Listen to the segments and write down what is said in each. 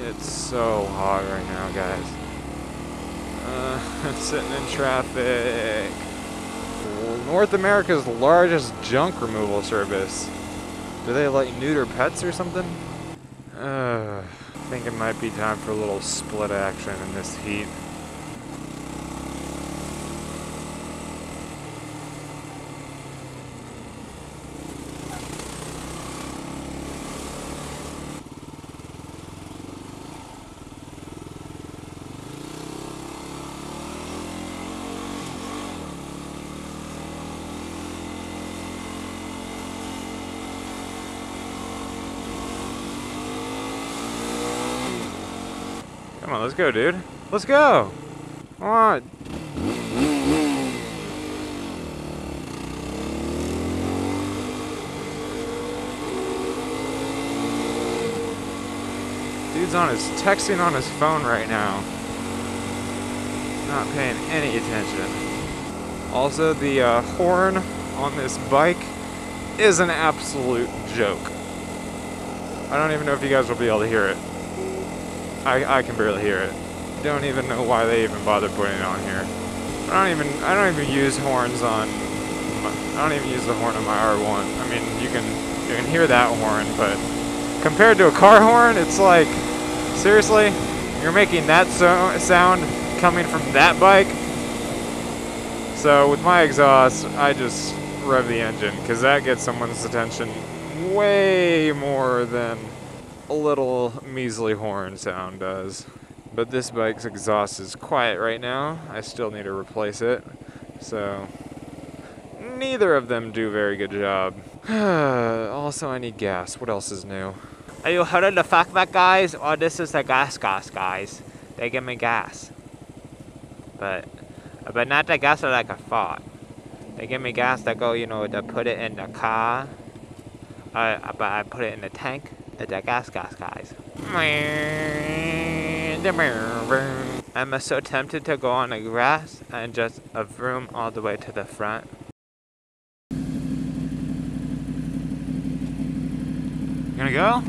It's so hot right now, guys. I'm sitting in traffic. North America's largest junk removal service. Do they let you neuter pets or something? I think it might be time for a little split action in this heat. Come on, let's go, dude. Let's go! Come on! Dude's texting on his phone right now. Not paying any attention. Also, the horn on this bike is an absolute joke. I don't even know if you guys will be able to hear it. I can barely hear it. Don't even know why they even bother putting it on here. I don't even use horns on. I don't even use the horn on my R1. I mean, you can hear that horn, but compared to a car horn, it's like, seriously, you're making that sound coming from that bike. So with my exhaust, I just rev the engine because that gets someone's attention way more than a little measly horn sound does. But this bike's exhaust is quiet right now. I still need to replace it. So neither of them do a very good job. Also, I need gas. What else is new? Are you heard of the FAK FAK guys? Or this is the gas guys. They give me gas. But not the gas like I thought. They give me gas that go, you know, to put it in the car. But I put it in the tank. The gas guys. I'm so tempted to go on the grass and just a vroom all the way to the front. You gonna go?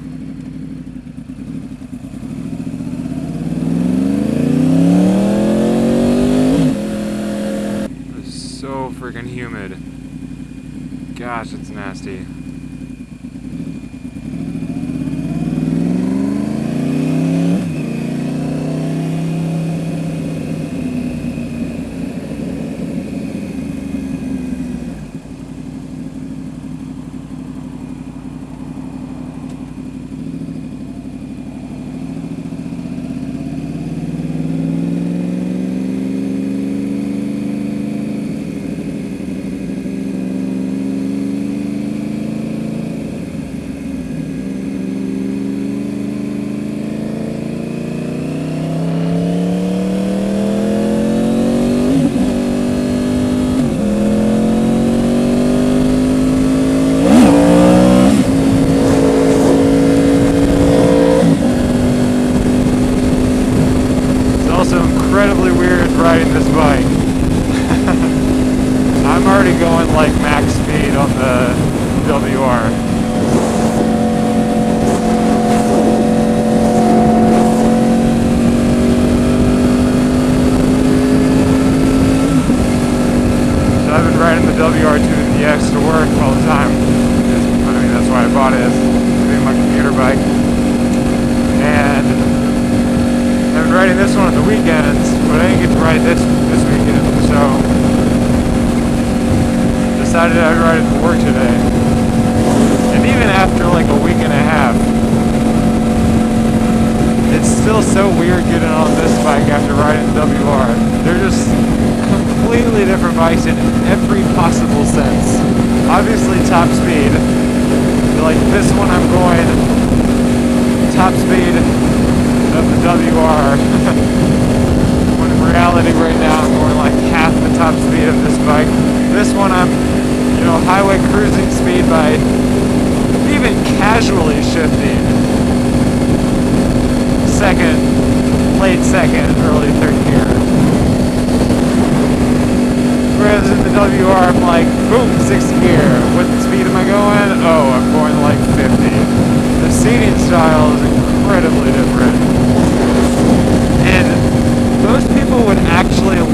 It's so freaking humid. Gosh, it's nasty. Incredibly weird riding this bike. I'm already going like max speed on the WR. So I've been riding the WR250X to work all the time. I mean, that's why I bought it, to be my commuter bike. And I've been riding this one on the weekends, but I didn't get to ride this weekend, so decided I'd ride it to work today. And even after like a week and a half, it's still so weird getting on this bike after riding the WR. They're just completely different bikes in every possible sense. Obviously top speed, like this one I'm going top speed of the WR. When in reality right now I'm going like half the top speed of this bike. This one I'm, you know, highway cruising speed by even casually shifting. Second, late second, early third gear. Whereas in the WR I'm like, boom, 6th gear. What speed am I going? Oh, I'm going like 50. The seating style is incredibly different.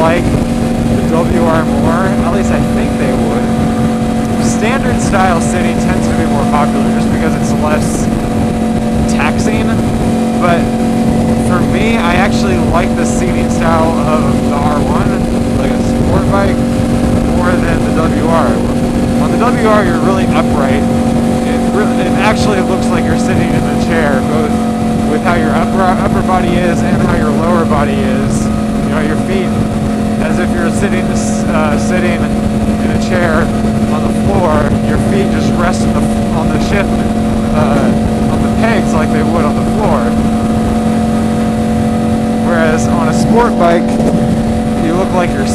like the WR more, at least I think they would. Standard style seating tends to be more popular just because it's less taxing, but for me, I actually like the seating style of the R1, like a sport bike, more than the WR. On the WR, you're really upright. It actually looks like you're sitting in a chair, both with how your upper body is and how your lower body is. You know, your feet, as if you're sitting in a chair on the floor, your feet just rest on the shift, on the pegs like they would on the floor. Whereas on a sport bike, you look like you're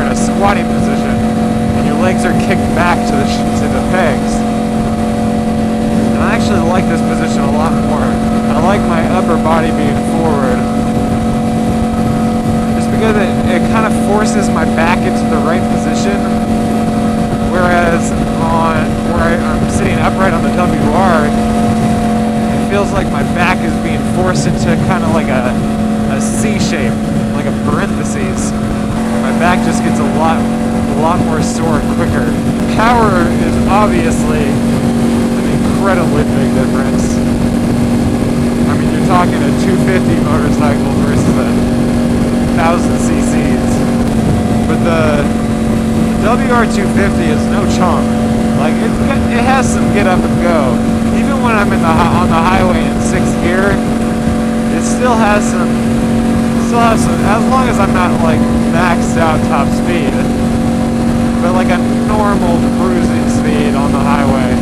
in a squatting position, and your legs are kicked back to the pegs. And I actually like this position a lot more. I like my upper body being forward, just because it kind of forces my back into the right position. Whereas where I'm sitting upright on the WR, it feels like my back is being forced into kind of like a C shape, like a parentheses. My back just gets a lot more sore quicker. Power is obviously an incredibly big difference. I mean, you're talking a 250 motorcycle versus a 1000 cc's. But the WR250 is no chump. Like, it has some get up and go. Even when I'm on the highway in 6th gear, it still has some, as long as I'm not like maxed out top speed, but like a normal cruising speed on the highway,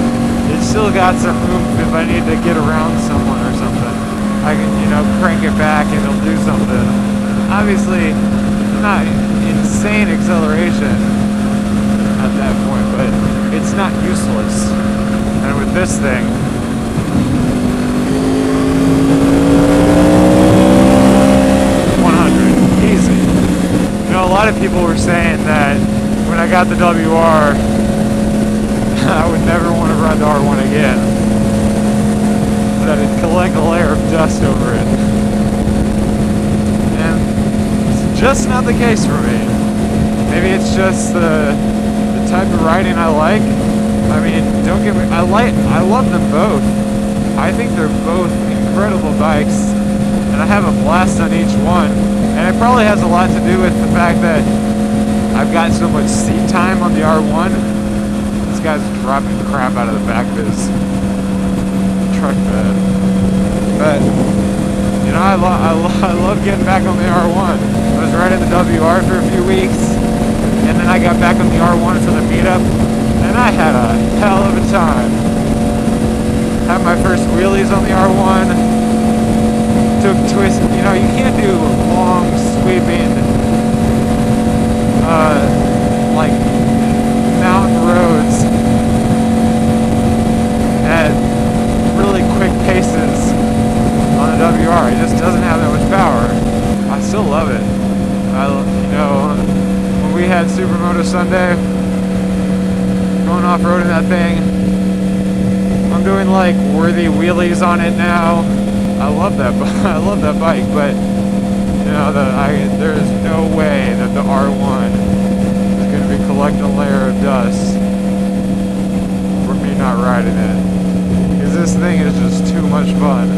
it's still got some oomph if I need to get around someone or something. I can, you know, crank it back and it'll do something. Obviously, not insane acceleration at that point, but it's not useless. And with this thing, easy. You know, a lot of people were saying that when I got the WR, I would never want to ride the R1 again. That it'd collect a layer of dust over it. And it's just not the case for me. Maybe it's just the type of riding I like. I mean, don't get me, I love them both. I think they're both incredible bikes, and I have a blast on each one. And it probably has a lot to do with the fact that I've got so much seat time on the R1. This guy's dropping crap out of the back of his truck bed. But, you know, I love getting back on the R1. I was riding the WR for a few weeks, and then I got back on the R1 for the meetup, and I had a hell of a time. Had my first wheelies on the R1. Took twists, you know, you can't do long, sweeping, like, mountain roads at really quick paces on the WR. It just doesn't have that much power. I still love it. You know, when we had Supermoto Sunday, going off-roading that thing, I'm doing, like, worthy wheelies on it now. I love that bike, but you know, there is no way that the R1 is going to be collecting a layer of dust for me not riding it, because this thing is just too much fun.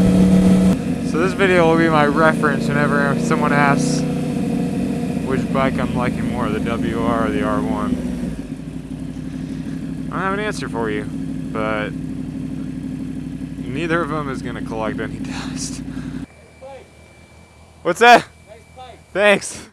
So this video will be my reference whenever someone asks which bike I'm liking more, the WR or the R1. I don't have an answer for you, but neither of them is going to collect any dust. What's that? Nice bike. Thanks.